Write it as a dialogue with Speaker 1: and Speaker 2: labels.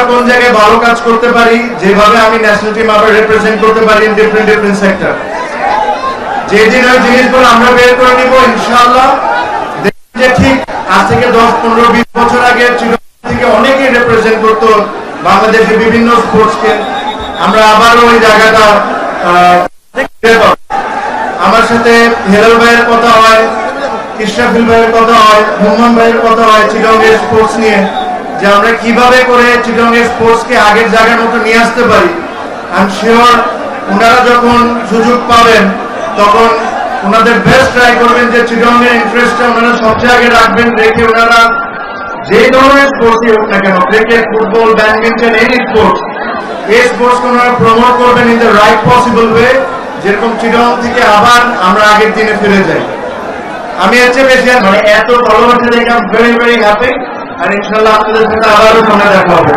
Speaker 1: কোন জায়গায় ভালো কাজ করতে পারি, যেভাবে আমি ন্যাশনাল টিম আবার রিপ্রেজেন্ট করতে পারি ইন ডিফারেন্ট সেক্টর। যেদিন ওই জিনিসগুলো আমরা বের করে নিব ইনশাআল্লাহ, যে ঠিক আজ থেকে 10, 15, 20 বছর আগে থেকে অনেকেই রিপ্রেজেন্ট করতো বাংলাদেশের বিভিন্ন স্পোর্টসকে। আমরা আবার ওই জায়গাটা আমার সাথে হেলাল ভাইয়ের কথা হয়, ইশরাফিল ভাইয়ের কথা হয়, মোহাম্মদ ভাইয়ের কথা হয় চিটাগং স্পোর্টস নিয়ে, যে আমরা কিভাবে করে চিটাগং স্পোর্টসকে আগের জায়গার মতো নিয়ে আসতে পারি। আই এম শিওর ওনারা যখন সুযোগ পাবেন তখন ওনাদের বেস্ট ট্রাই করবেন যে চিটাগং এর ইন্টারেস্টটা ওনারা সবচেয়ে আগে রাখবেন, রেখে ওনারা যে ধরনের স্পোর্টসই হোক না কেন, cricket, football, badminton, any sports, এই স্পোর্টসকে ওনারা প্রমোট করবেন in the right possible way, যেরকম চিটাগং থেকে আবার আমরা আগের দিনে ফিরে যাই। আমি এর চেয়ে বেশি এত ভালোবাসা দেখে I am very very happy. আর ইনশাআল্লাহ আপনাদের সাথে আবারও সামনে দেখা হবে।